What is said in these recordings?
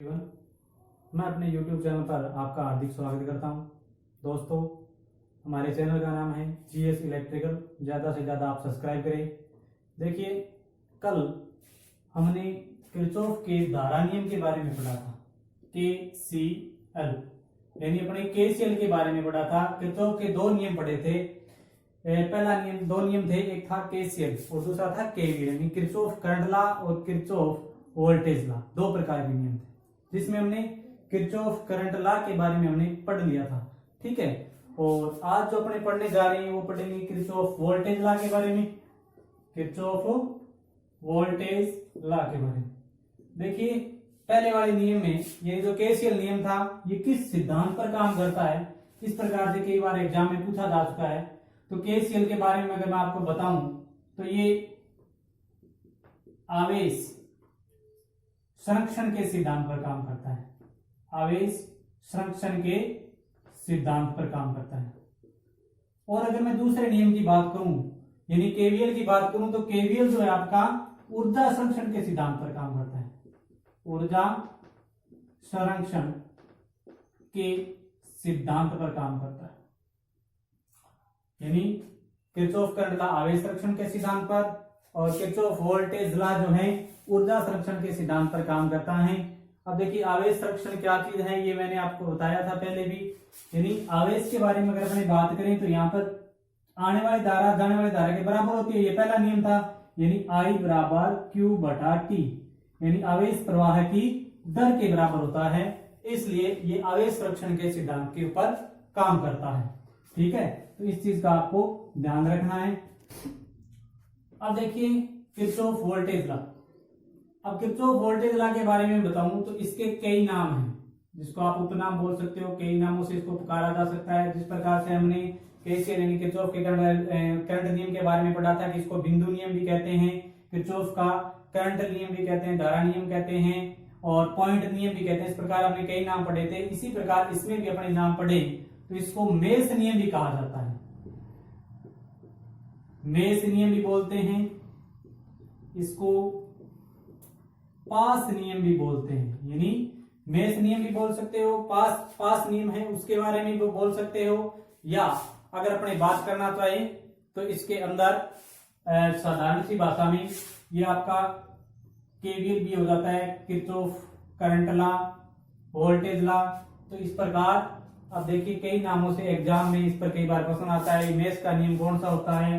Everyone, मैं अपने YouTube channel पर आपका हार्दिक स्वागत करता हूं। दोस्तों, हमारे चैनल का नाम है GS इलेक्ट्रिकल। ज़्यादा से ज़्यादा आप सब्सक्राइब करें। देखिए, कल हमने किरचॉफ के धारा नियम के बारे में पढ़ा था, KCL, यानी अपने KCL के बारे में पढ़ा था। किरचॉफ के दो नियम पढ़े थे। पहला नियम, दो नियम थे, एक था KCL और दूसरा था KVL, यानी किरचॉफ करंट लॉ और किरचॉफ वोल्टेज लॉ। दो प्रकार के नियम थे जिसमें हमने किरचॉफ करंट लॉ के बारे में हमने पढ़ लिया था। ठीक है, और आज जो अपने पढ़ने जा रहे हैं वो पढ़ेंगे किरचॉफ वोल्टेज लॉ के बारे में। किरचॉफ वोल्टेज लॉ के बारे में देखिए, पहले वाले नियम में ये जो KCL नियम था, ये किस सिद्धांत पर काम करता है, इस प्रकार से कई बार एग्जाम में पूछा जा चुका है। तो KCL के बारे में अगर मैं आपको बताऊं तो ये आवेश संरक्षण के सिद्धांत पर काम करता है। आवेश संरक्षण के सिद्धांत पर काम करता है। और अगर मैं दूसरे नियम की बात करूं, यानी KVL की बात करूं, तो KVL जो है आपका ऊर्जा संरक्षण के सिद्धांत पर काम करता है। ऊर्जा संरक्षण के सिद्धांत पर काम करता है, यानी किरचॉफ करंट लॉ आवेश संरक्षण के सिद्धांत पर और किरचॉफ वोल्टेज लॉ जो है ऊर्जा संरक्षण के सिद्धांत पर काम करता है। अब देखिए, आवेश संरक्षण क्या चीज है, ये मैंने आपको बताया था पहले भी। यानी आवेश के बारे में अगर अपने बात करें तो यहाँ पर आने वाली धारा जाने वाली धारा के बराबर होती है। ये पहला नियम था, यानी I बराबर Q/T, यानी आवेश प्रवाह की दर के बराबर होता है। इसलिए ये आवेश संरक्षण के सिद्धांत के ऊपर काम करता है। ठीक है, तो इस चीज का आपको ध्यान रखना है। अब देखिए किरचॉफ वोल्टेज लॉ। अब किरचॉफ वोल्टेज लॉ के बारे में बताऊं तो इसके कई नाम हैं, जिसको आप उपनाम बोल सकते हो। कई नामों से इसको पुकारा जा सकता है। जिस प्रकार से हमने KCL यानी किरचॉफ के करंट नियम के बारे में पढ़ा था कि इसको बिंदु नियम भी कहते हैं, किरचॉफ का करंट नियम भी कहते हैं, धारा नियम कहते हैं और पॉइंट नियम भी कहते हैं। इस प्रकार हमने कई नाम पढ़े थे। इसी प्रकार इसमें भी अपने नाम पढ़े तो इसको मेष नियम भी कहा जाता है। मेष नियम भी बोलते हैं, इसको पास नियम भी बोलते हैं। यानी मेष नियम भी बोल सकते हो, पास नियम है उसके बारे में भी बोल सकते हो, या अगर अपने बात करना चाहे तो इसके अंदर साधारण सी भाषा में ये आपका KVL भी हो जाता है, Kirchhoff current law, voltage law. तो इस प्रकार अब देखिए कई नामों से एग्जाम में इस पर कई बार प्रश्न आता है। मेष का नियम कौन सा होता है,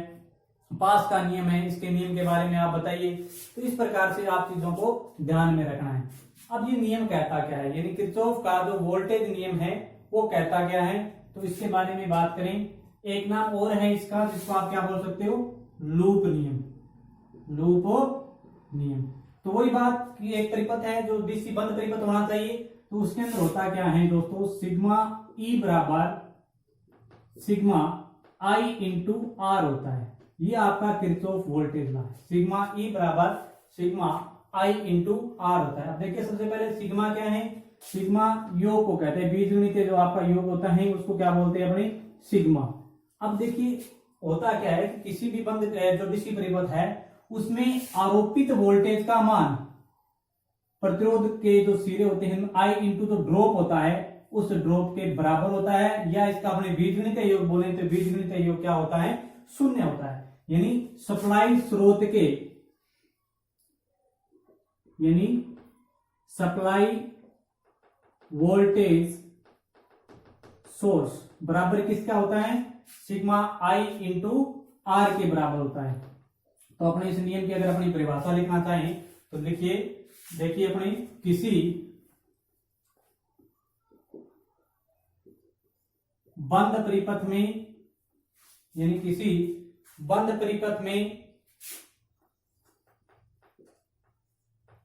पास का नियम है, इसके नियम के बारे में आप बताइए। तो इस प्रकार से आप चीजों को ध्यान में रखना है। अब ये नियम कहता क्या है, यानी किरचॉफ का जो वोल्टेज नियम है वो कहता क्या है, तो इसके बारे में बात करें। एक नाम और है इसका, जिसको आप क्या बोल सकते हो, लूप नियम। लूप नियम तो वही बात कि एक परिपथ है जो DC बंद परिपथ होना चाहिए, तो उसके अंदर होता क्या है दोस्तों, सिग्मा E बराबर सिग्मा I इंटू R होता है। ये आपका किरचॉफ वोल्टेज लॉ है। सिग्मा E बराबर सिग्मा I इंटू R होता है। अब देखिए, सबसे पहले सिग्मा क्या है, सिग्मा योग को कहते हैं, बीजगणित जो आपका योग होता है उसको क्या बोलते हैं अपने, सिग्मा। अब देखिए होता क्या है कि किसी भी बंद जो DC परिपथ है उसमें आरोपित वोल्टेज का मान प्रतिरोध के जो सिरे होते हैं I इंटू जो ड्रॉप होता है उस ड्रॉप के बराबर होता है, या इसका अपने बीजगणित योग बोले तो बीजगणित योग क्या होता है, शून्य होता है। यानी सप्लाई स्रोत के, यानी सप्लाई वोल्टेज सोर्स बराबर किसका होता है, सिग्मा I इंटू R के बराबर होता है। तो अपने इस नियम की अगर अपनी परिभाषा लिखना चाहें तो देखिए अपने किसी बंद परिपथ में, यानी किसी बंद परिपथ में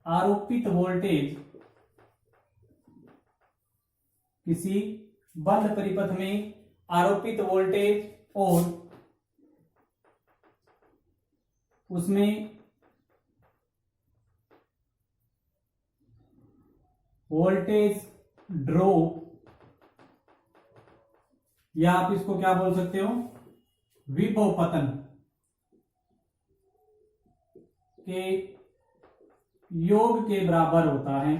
आरोपित वोल्टेज, किसी बंद परिपथ में आरोपित वोल्टेज और उसमें वोल्टेज ड्रॉप, या आप इसको क्या बोल सकते हो, विभव पतन के योग के बराबर होता है।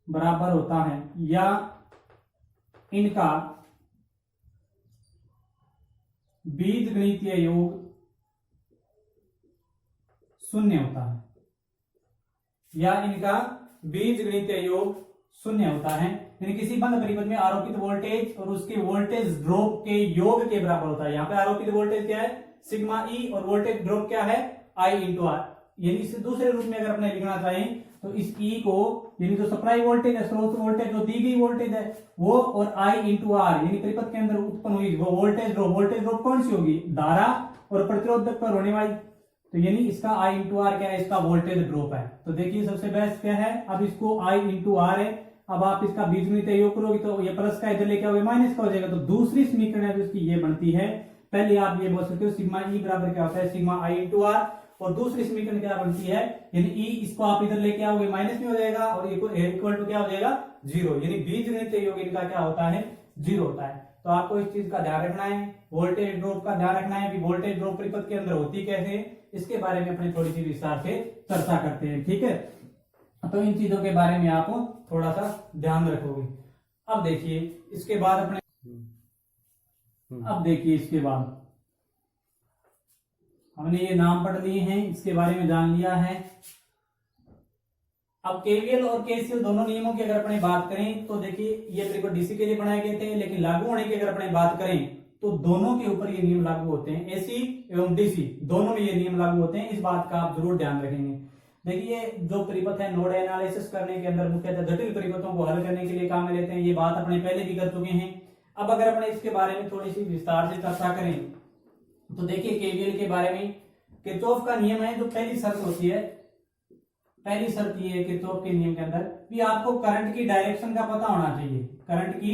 बराबर होता है या इनका बीजगणितीय योग शून्य होता है, या इनका बीजगणितीय योग शून्य होता है, यानी किसी बंद परिपथ में आरोपित वोल्टेज और उसके वोल्टेज ड्रॉप के योग के बराबर होता है। यहाँ पे आरोपित वोल्टेज क्या है, सिग्मा ई, और वोल्टेज ड्रॉप क्या है, आई इंटू आर। यानी इसे दूसरे रूप में अगर अपने लिखना चाहें तो इस ई को, यानी जो सप्लाई वोल्टेज है, स्रोत वोल्टेज जो दी गई वोल्टेज है वो, और आई इंटू आर यानी परिपथ के अंदर उत्पन्न हुई वो वोल्टेज ड्रॉप कौन सी होगी, धारा और प्रतिरोधक पर होने वाली, तो यानी इसका आई इंटू आर क्या है, इसका वोल्टेज ड्रॉप है। तो देखिए सबसे बेस्ट क्या है, अब इसको आई इंटू आर है, अब आप इसका बीजगणितीय योग करोगे तो ये प्लस का इधर लेके आओगे माइनस का हो जाएगा, तो दूसरी समीकरण है उसकी ये बनती है। पहले आप ये बोल सकते हो सिग्मा ई बराबर क्या होता है, सिग्मा आई इंटू आर, और दूसरी समीकरण क्या बनती है, यानी ई इसको आप इधर लेके आओगे माइनस में हो जाएगा, और इक्वल टू क्या हो जाएगा, जीरो, यानी बीजगणितीय योग इनका क्या होता है, जीरो होता है। तो आपको इस चीज का ध्यान रखना है, वोल्टेज ड्रॉप का ध्यान रखना है कि वोल्टेज ड्रॉप परिपथ के अंदर होती कैसे है, इसके बारे में अपने थोड़ी सी विस्तार से चर्चा करते हैं, ठीक है। तो इन चीजों के बारे में आप थोड़ा सा ध्यान रखोगे। अब देखिए इसके बाद अपने अब देखिए इसके बाद हमने ये नाम पढ़ लिए हैं, इसके बारे में जान लिया है। अब केवीएल और केसीएल दोनों नियमों की अगर अपने बात करें तो देखिए ये परिपथ डीसी के लिए बनाए गए थे, लेकिन लागू होने की अगर अपने बात करें तो दोनों के ऊपर ये नियम लागू होते हैं, एसी एवं डीसी दोनों में ये नियम लागू होते हैं। इस बात का आप जरूर ध्यान रखेंगे। देखिए जो परिपथ है नोड एनालिसिस करने के अंदर मुख्यतः जटिल परिपथों को हल करने के लिए काम में लेते हैं, ये बात अपने पहले भी कर चुके हैं। अब अगर अपने इसके बारे में थोड़ी सी विस्तार से चर्चा करें तो देखिए केवीएल के बारे में किरचॉफ का नियम है, जो पहली शर्त होती है, पहली शर्त ये है किरचॉफ के नियम के अंदर कि आपको करंट की डायरेक्शन का पता होना चाहिए, करंट की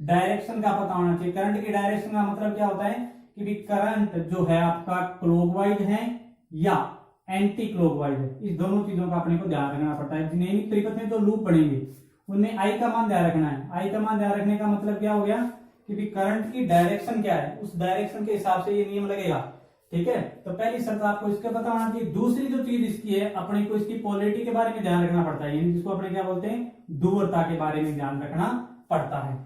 डायरेक्शन का पता होना चाहिए। करंट की डायरेक्शन का मतलब क्या होता है कि भी करंट जो है आपका क्लॉकवाइज है या एंटी क्लॉकवाइज है, इस दोनों चीजों का अपने को ध्यान रखना पड़ता है। जिन्हें परिपथ में जो लूप बनेंगे उनमें आई का मान ध्यान रखना है। आई का मान ध्यान रखने का मतलब क्या हो गया कि भी करंट की डायरेक्शन क्या है, उस डायरेक्शन के हिसाब से ये नियम लगेगा, ठीक है। तो पहली शर्त आपको इसका पता होना चाहिए। दूसरी जो चीज इसकी है, अपने को इसकी पोलैरिटी के बारे में ध्यान रखना पड़ता है, यानी जिसको अपने क्या बोलते हैं, ध्रुवता के बारे में ध्यान रखना पड़ता है,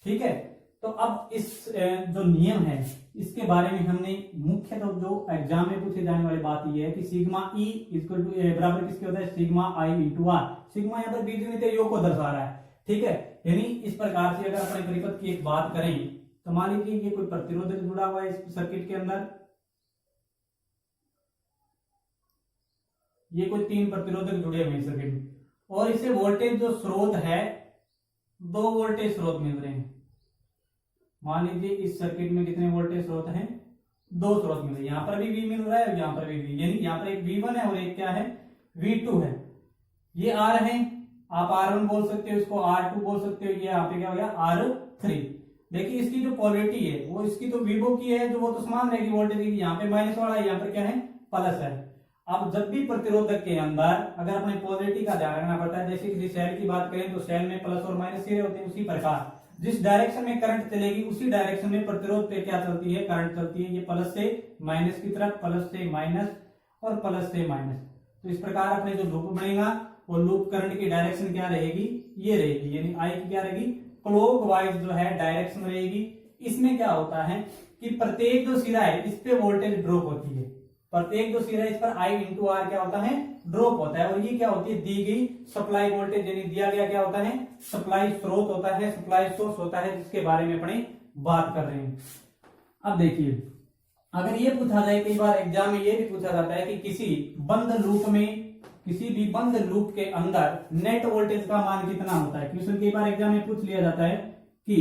ठीक है। तो अब इस जो नियम है इसके बारे में हमने मुख्य तो जो एग्जाम में पूछे जाने वाली बात यह है कि सिग्मा ई इक्वल टू बराबर किसके होता है, sigma I into R. Sigma यहाँ पर बीजगणितीय योग को दर्शा रहा है, ठीक है। यानी इस प्रकार से अगर अपने परिपथ की एक बात करें तो मान लीजिए ये कोई प्रतिरोधक जुड़ा हुआ है इस सर्किट के अंदर, ये कोई 3 प्रतिरोधक जुड़े हुए हैं सर्किट में, और इसे वोल्टेज जो स्रोत है 2 वोल्टेज स्रोत मिल रहे हैं। मान लीजिए इस सर्किट में कितने वोल्टेज स्रोत हैं, 2 स्रोत मिल रहे हैं। यहां पर भी V मिल रहा है और यहां पर भी V, यानी यहां पर एक V1 है और एक क्या है, V2 है। ये R है, आप R1 बोल सकते हो, इसको R2 बोल सकते हो, ये यहाँ पे क्या हो गया R3। देखिए इसकी जो पोलैरिटी है वो इसकी तो विभो की है, जो वो तो समान रहेगी वोल्टेज की, यहाँ पे माइनस वाला है, यहाँ पर क्या है प्लस है। अब जब भी प्रतिरोधक के अंदर अगर अपने पोलैरिटी का ध्यान रखना पड़ता है, जैसे किसी सेल की बात करें तो सेल में प्लस और माइनस सिरे होते हैं, उसी प्रकार जिस डायरेक्शन में करंट चलेगी उसी डायरेक्शन में प्रतिरोध पे क्या चलती है, करंट चलती है। ये प्लस से माइनस की तरफ, प्लस से माइनस और प्लस से माइनस। तो इस प्रकार अपने जो लूप बनेगा वो लूप करंट की डायरेक्शन क्या रहेगी, ये रहेगी, यानी आई की क्या रहेगी, क्लॉकवाइज जो है डायरेक्शन रहेगी। इसमें क्या होता है कि प्रत्येक जो सिरा है इस पे वोल्टेज ड्रॉप होती है, प्रत्येक जो सिरा है इस पर आई इंटू आर क्या होता है, ड्रॉप होता है। और ये क्या होती है, दी गई सप्लाई वोल्टेज, यानी दिया गया क्या होता है, सप्लाई स्रोत होता है, सप्लाई सोर्स होता है, जिसके बारे में अपने बात कर रहे हैं। अब देखिए अगर ये पूछा जाए, कई बार एग्जाम में ये भी पूछा जाता है कि किसी बंद लूप में, किसी भी बंद लूप के अंदर नेट वोल्टेज का मान कितना होता है। क्वेश्चन कई बार एग्जाम में पूछ लिया जाता है कि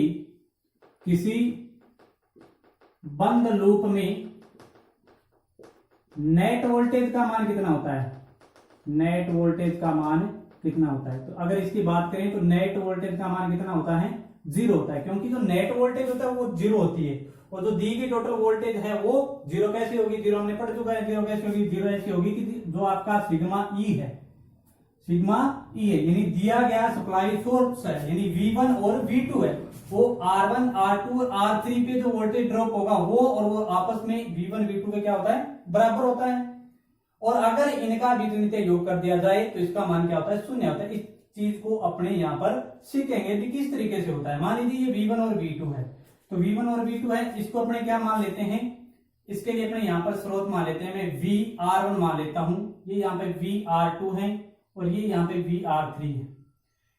किसी बंद लूप में नेट वोल्टेज का मान कितना होता है, नेट वोल्टेज का मान कितना होता है। तो अगर इसकी बात करें तो नेट वोल्टेज का मान कितना होता है, 0 होता है, क्योंकि जो नेट वोल्टेज होता है वो 0 होती है, और जो दी गई टोटल वोल्टेज है वो 0 कैसे होगी, 0 हमने पढ़ चुका है, 0 कैसे होगी, 0 ऐसी होगी कि जो आपका सिग्मा ई है, सिग्मा ई है, यानी दिया गया सप्लाई सोर्स है, यानी V1 और V2 है, वो R1 R2 और R3 पे जो वोल्टेज ड्रॉप होगा वो और वो आपस में V1 V2 पे क्या होता है, बराबर होता है। और अगर इनका बीजगणितीय योग कर दिया जाए तो इसका मान क्या होता है, 0 होता है। इस चीज को अपने यहाँ पर सीखेंगे भी किस तरीके से होता है। मान लीजिए ये V1 और V2 है, तो V1 और V2 है, इसको अपने क्या मान लेते हैं, इसके लिए अपने यहाँ पर स्रोत मान लेते हैं, मैं VR1 मान लेता हूं, ये यहाँ पे VR2 है और ये यहाँ पे VR3 है।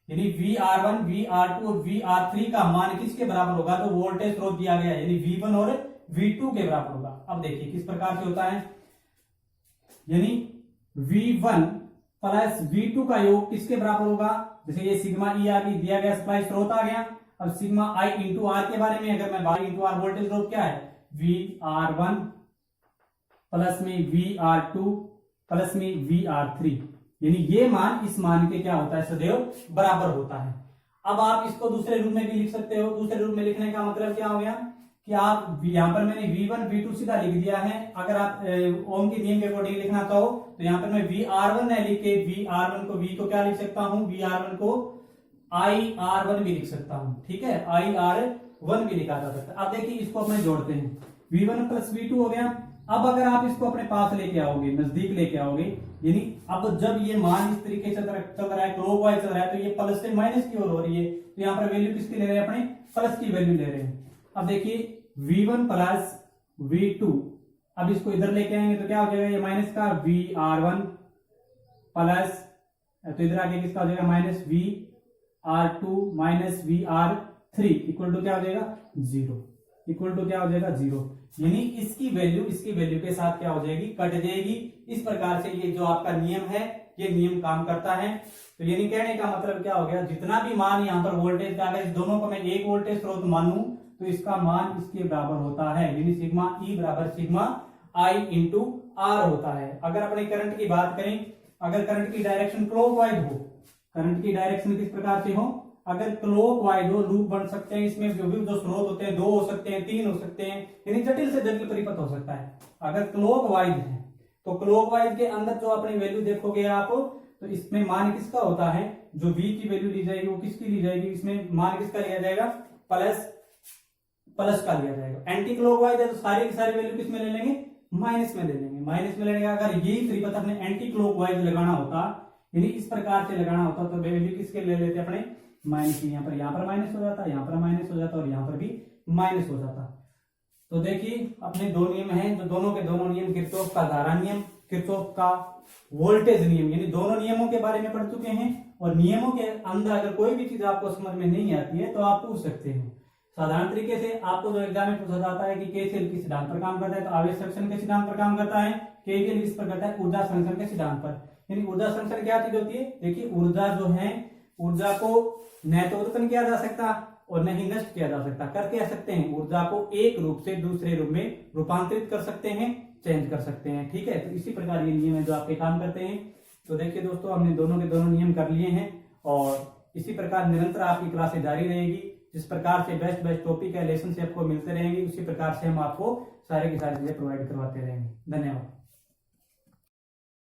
यानी VR1, VR2 और VR3 का मान किसके बराबर होगा, तो वोल्टेज स्रोत दिया गया है, यानी V1 और V2 के बराबर होगा। अब देखिए किस प्रकार से होता है, यानी V1 प्लस V2 का योग किसके बराबर होगा, जैसे ये सिग्मा ई आर दिया गया, सप्लाई स्रोत आ गया। अब सिग्मा आई इंटू आर के बारे में अगर मैं बात इंटू आर, वोल्टेज स्रोत क्या है, VR1 प्लस में VR2 प्लस में VR3, यानी ये मान इस मान के क्या होता है, सदैव बराबर होता है। अब आप इसको दूसरे रूप में भी लिख सकते हो। दूसरे रूप में लिखने का मतलब क्या हो गया कि आप यहाँ पर मैंने V1 V2 सीधा लिख दिया है। अगर आप ओम के नियम के अकॉर्डिंग लिखना चाहो तो यहाँ पर मैं VR1 न लिख के VR1 को V को क्या लिख सकता हूँ, VR1 को IR1 भी लिख सकता हूँ, ठीक है, IR1 भी लिखा जा सकता है। अब देखिए इसको अपने जोड़ते हैं, V1 प्लस V2 हो गया। अब अगर आप इसको अपने पास लेके आओगे, नजदीक लेके आओगे, यानी अब जब ये मान इस तरीके से चल रहा है, क्लॉकवाइज चल रहा है, तो ये प्लस से माइनस की ओर हो रही है, तो यहाँ पर वैल्यू किसकी ले रहे हैं, अपने प्लस की वैल्यू ले रहे हैं। अब देखिए V1 प्लस V2, अब इसको इधर लेके आएंगे तो क्या हो जाएगा, ये माइनस का VR1 प्लस, तो इधर आके किसका हो जाएगा, minus VR2 minus VR3 equal to क्या हो जाएगा, 0, इक्वल टू क्या हो जाएगा, 0। यानी इसकी वैल्यू के साथ क्या हो जाएगी, कट जाएगी। इस प्रकार से ये जो आपका नियम है, ये नियम काम करता है। तो यानी कहने का मतलब क्या हो गया, जितना भी मान यहाँ पर वोल्टेज का, अगर इस दोनों को मैं एक वोल्टेज स्रोत मानूं तो इसका मान इसके बराबर होता है, यानी सिग्मा ई बराबर सिग्मा आई इंटू आर होता है। अगर अपने करंट की बात करें, अगर करंट की डायरेक्शन क्लॉकवाइज हो, करंट की डायरेक्शन किस प्रकार से हो, अगर क्लॉकवाइज हो, लूप बन सकते हैं, इसमें जो भी जो स्रोत होते हैं 2 हो सकते हैं, 3 हो सकते हैं, यानी जटिल से जटिल परिपथ हो सकता है। अगर क्लॉकवाइज है तो क्लॉकवाइज के अंदर जो अपनी वैल्यू देखोगे आप, तो इसमें मान किसका होता है, जो V की वैल्यू ली जाएगी वो किसकी ली जाएगी, इसमें मान किसका लिया जाएगा, प्लस का लिया जाएगा। एंटी क्लॉकवाइज है तो सारी की सारी वैल्यू किस में ले लेंगे, माइनस में ले लेंगे, माइनस में लेने का। अगर यही त्रिपथ अपने एंटी क्लॉकवाइज लगाना होता, यानी इस प्रकार से लगाना होता, तो वैल्यू किसके ले लेते अपने, माइनस की। यहाँ पर माइनस हो जाता, यहाँ पर माइनस हो जाता और यहाँ पर भी माइनस हो जाता। तो देखिए अपने दो नियम हैं, जो दोनों के दोनों नियम, किरचॉफ का धारा नियम, किरचॉफ का वोल्टेज नियम, यानी दोनों नियमों के बारे में पढ़ चुके हैं। और नियमों के अंदर अगर कोई भी चीज आपको समझ में नहीं आती है तो आप पूछ सकते हैं। साधारण तरीके से आपको जो एग्जाम में पूछा जाता है कि केसीएल किस सिद्धांत पर काम करता है, तो आवेश संरक्षण के सिद्धांत पर काम करता है। केवीएल किस पर करता है, ऊर्जा संरक्षण के सिद्धांत पर। यानी ऊर्जा संरक्षण क्या चीज होती है, देखिए ऊर्जा जो है, ऊर्जा को न तो उत्पन्न किया जा सकता और न ही नष्ट किया जा सकता। कर क्या सकते हैं, ऊर्जा को एक रूप से दूसरे रूप में रूपांतरित कर सकते हैं, चेंज कर सकते हैं, ठीक है। तो इसी प्रकार ये नियम है जो आपके काम करते हैं। तो देखिए दोस्तों, हमने दोनों के दोनों नियम कर लिए हैं और इसी प्रकार निरंतर आपकी क्लासें जारी रहेगी। जिस प्रकार से बेस्ट टॉपिक है, लेसन से आपको मिलते रहेंगे, उसी प्रकार से हम आपको सारे की सारी चीजें प्रोवाइड करवाते रहेंगे। धन्यवाद।